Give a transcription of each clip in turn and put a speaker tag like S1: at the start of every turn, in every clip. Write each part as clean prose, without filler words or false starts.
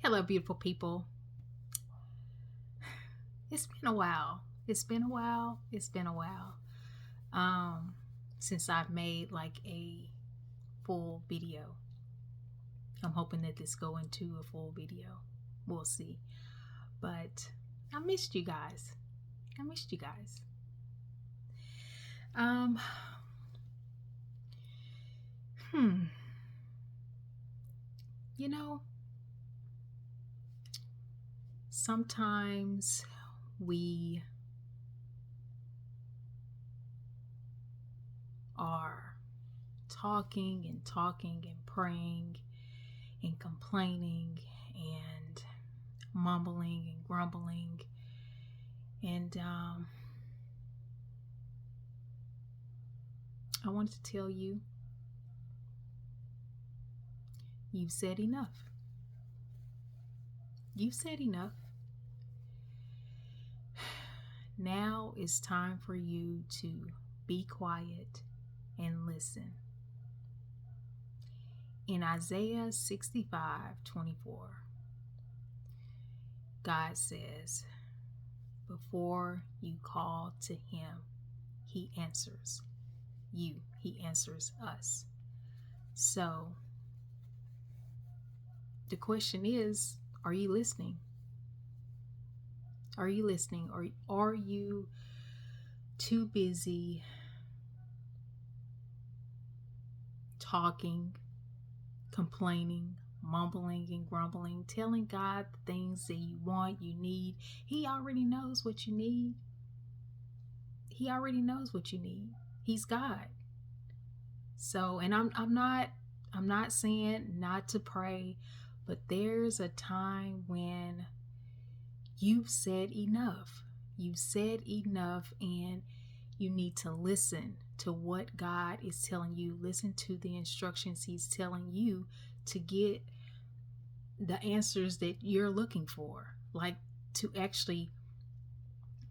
S1: Hello, beautiful people. It's been a while. It's been a while. It's been a while. Um, since I've made like a full video. I'm hoping that this go into a full video. We'll see. But I missed you guys. I missed you guys. Um, hmm. You know, sometimes we are talking and praying and complaining and mumbling and grumbling and I wanted to tell you, you've said enough. You've said enough. Now it's time for you to be quiet and listen. In Isaiah 65:24, God says, before you call to him, he answers you. He answers us. So the question is, are you listening? Are you listening? Or are you too busy talking, complaining, mumbling and grumbling, telling God the things that you want, you need? He already knows what you need. He already knows what you need. He's God. So, and I'm not saying not to pray, but there's a time when you've said enough. You've said enough, and you need to listen to what God is telling you. Listen to the instructions he's telling you to get the answers that you're looking for, like to actually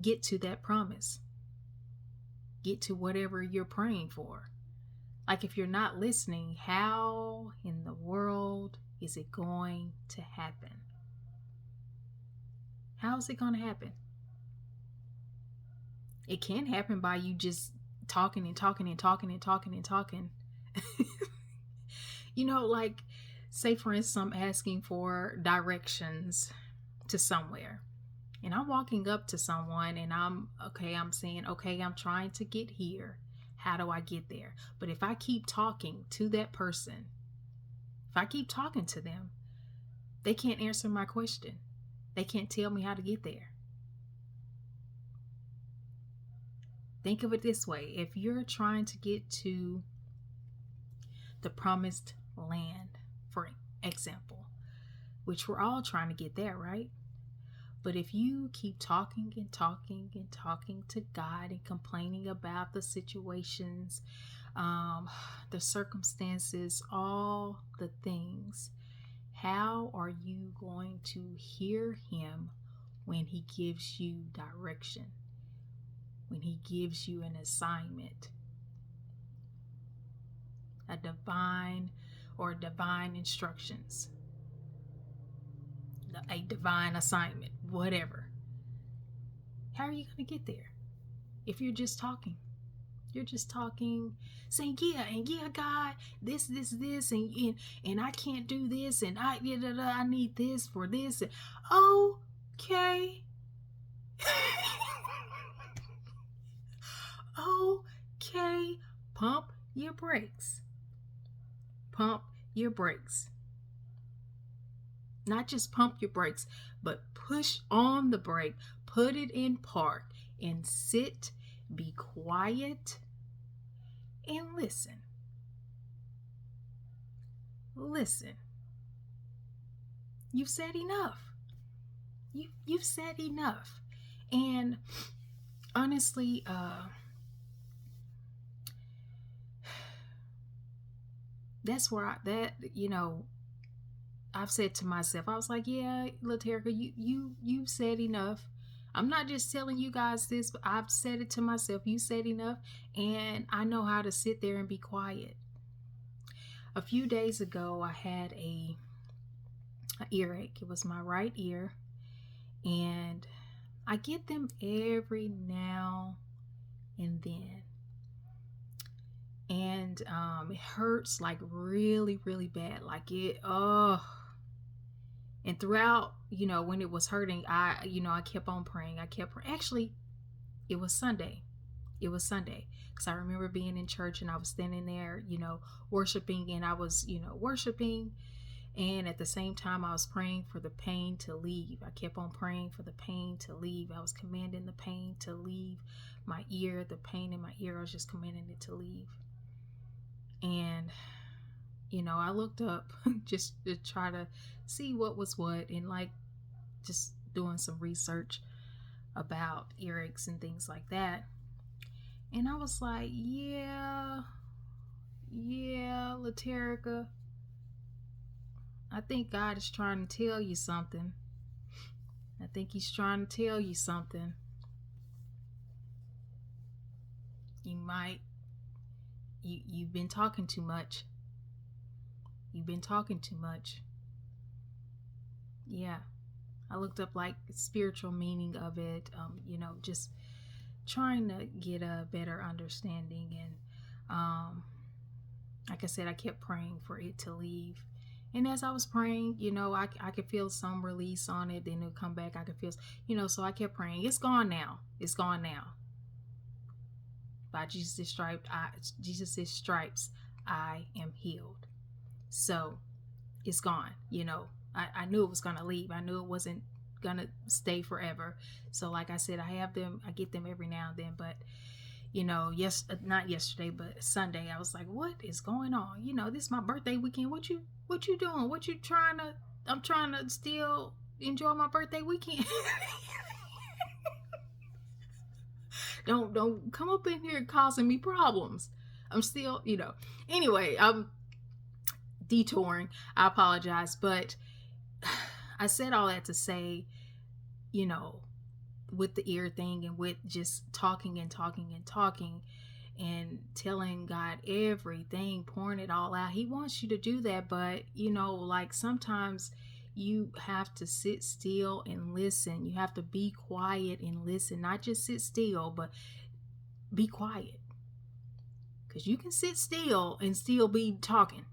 S1: get to that promise, get to whatever you're praying for. Like, if you're not listening, how in the world is it going to happen? How is it going to happen? It can happen by you just talking and talking and talking and talking and talking. Like, say for instance, I'm asking for directions to somewhere. And I'm walking up to someone and I'm saying, okay, I'm trying to get here. How do I get there? But if I keep talking to that person, if I keep talking to them, they can't answer my question. They can't tell me how to get there. Think of it this way. If you're trying to get to the promised land, for example, which we're all trying to get there, right? But if you keep talking and talking and talking to God and complaining about the situations, the circumstances, all the things, how are you going to hear him when he gives you direction, when he gives you an assignment, a divine instructions, a divine assignment, whatever? How are you going to get there if you're just talking? You're just talking, saying, yeah, God, this, and I can't do this, and I need this for this. Okay. Okay. Pump your brakes. Pump your brakes. Not just pump your brakes, but push on the brake, put it in park, and sit, be quiet, and listen. Listen. You've said enough. You've said enough. And honestly, that's where I've said to myself, I was like, yeah, Laterica, you've said enough. I'm not just telling you guys this, but I've said it to myself. You said enough, and I know how to sit there and be quiet. A few days ago, I had a an earache. It was my right ear, and I get them every now and then. And it hurts like really, really bad. Like it, oh. And throughout, when it was hurting, I kept on praying. I kept praying. Actually, it was Sunday. It was Sunday. Because I remember being in church and I was standing there, worshiping. And I was, worshiping. And at the same time, I was praying for the pain to leave. I kept on praying for the pain to leave. I was commanding the pain to leave my ear. The pain in my ear, I was just commanding it to leave. And I looked up just to try to see what was what, and like just doing some research about earaches and things like that. And I was like, yeah, Laterica, I think God is trying to tell you something. I think he's trying to tell you something. You've been talking too much. You've been talking too much. Yeah. I looked up like spiritual meaning of it, just trying to get a better understanding. And like I said, I kept praying for it to leave. And as I was praying, I could feel some release on it. Then it would come back. I could feel, so I kept praying. It's gone now. It's gone now. By Jesus' stripes, I am healed. So it's gone. I knew it was going to leave. I knew it wasn't going to stay forever. So like I said, I get them every now and then. But, not yesterday, but Sunday, I was like, what is going on? This is my birthday weekend. What you doing? I'm trying to still enjoy my birthday weekend. Don't come up in here causing me problems. I'm still, anyway, I'm detouring. I apologize, but I said all that to say, with the ear thing and with just talking and telling God everything, pouring it all out. He wants you to do that, but like sometimes you have to sit still and listen. You have to be quiet and listen, not just sit still, but be quiet. Because you can sit still and still be talking.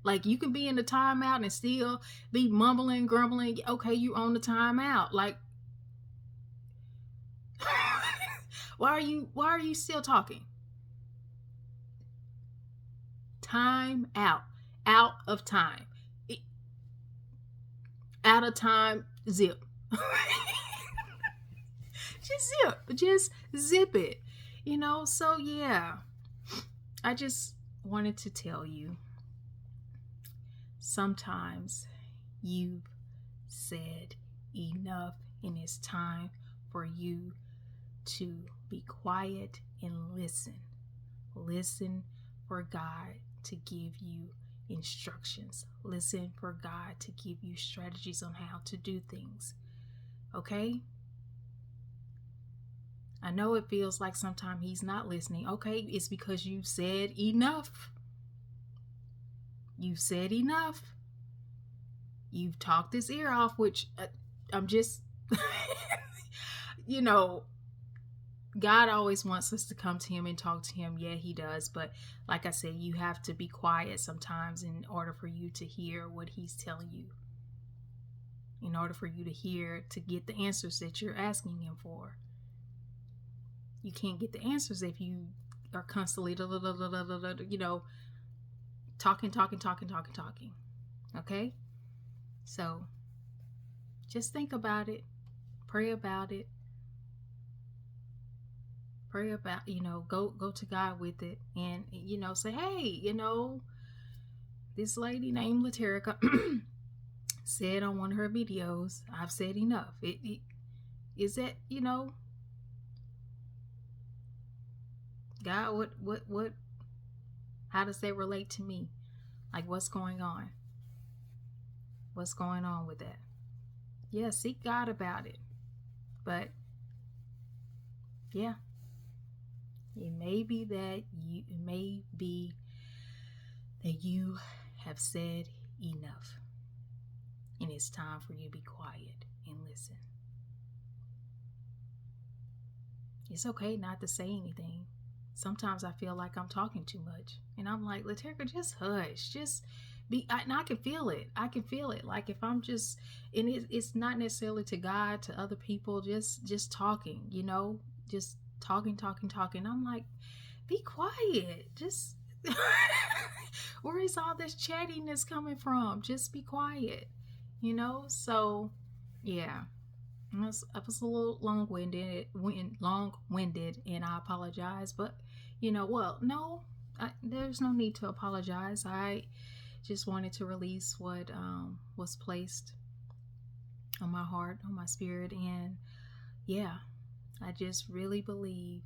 S1: Like you can be in the timeout and still be mumbling, grumbling. Okay, you on the timeout. Like, why are you still talking? Time out. Out of time. Out of time, zip. Just zip it. So yeah. I just wanted to tell you, sometimes you've said enough, and it's time for you to be quiet and listen. Listen for God to give you instructions. Listen for God to give you strategies on how to do things. Okay? I know it feels like sometimes he's not listening. Okay, it's because you've said enough. You've said enough. You've talked his ear off, which I'm just, God always wants us to come to him and talk to him. Yeah, he does. But like I said, you have to be quiet sometimes in order for you to hear what he's telling you. In order for you to get the answers that you're asking him for. You can't get the answers if you are constantly, talking. Okay? So, just think about it. Pray about it. Pray about, go to God with it. And, say, hey, this lady named Laterica said on one of her videos, I've said enough. Is that, God, what, how does that relate to me? Like, what's going on? What's going on with that? Yeah, seek God about it. But, yeah, it may be that you have said enough. And it's time for you to be quiet and listen. It's okay not to say anything. Sometimes I feel like I'm talking too much. And I'm like, Laterica, just hush. Just be, and I can feel it. I can feel it. Like if I'm just, and it's not necessarily to God, to other people, just talking, just talking. I'm like, be quiet. Just, where is all this chattiness coming from? Just be quiet, So, yeah. I was a little long-winded, and I apologize. But well, no, there's no need to apologize. I just wanted to release what was placed on my heart, on my spirit, and yeah, I just really believe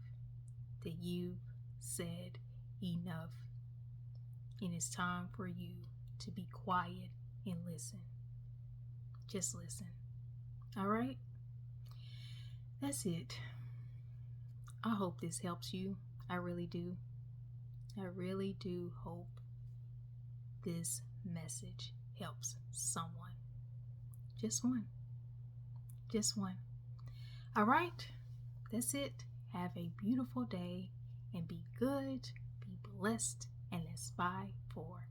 S1: that you've said enough, and it's time for you to be quiet and listen. Just listen. All right. That's it. I hope this helps you. I really do. I really do hope this message helps someone. Just one. Just one. All right. That's it. Have a beautiful day and be good, be blessed, and let's bye for